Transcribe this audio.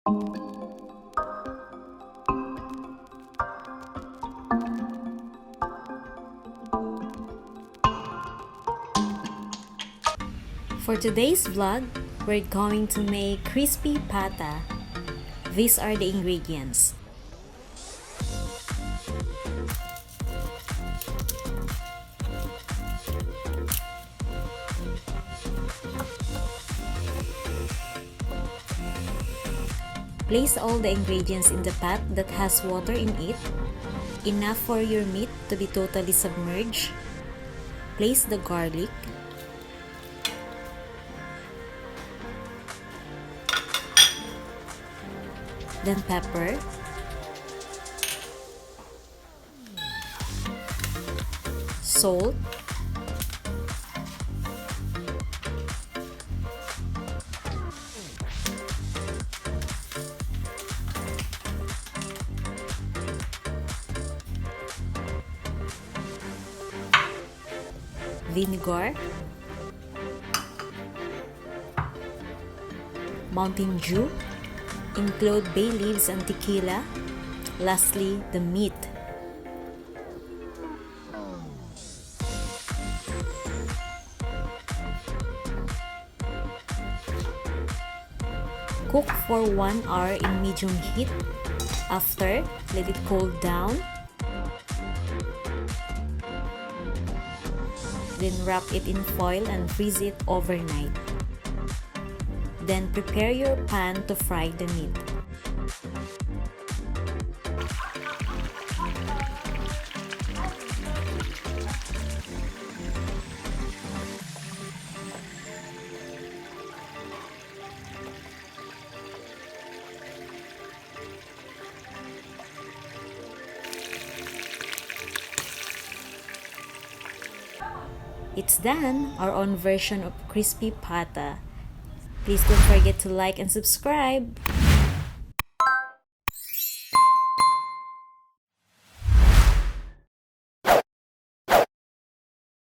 For today's vlog, we're going to make crispy pata. These are the ingredients. Place all the ingredients in the pot that has water in it, enough for your meat to be totally submerged. Place the garlic, then pepper, salt, vinegar, Mountain Dew, include bay leaves and tequila, lastly the meat. Cook for 1 hour in medium heat. After, let it cool down. Then wrap it in foil and freeze it overnight. Then prepare your pan to fry the meat. It's done, our own version of crispy pata. Please don't forget to like and subscribe.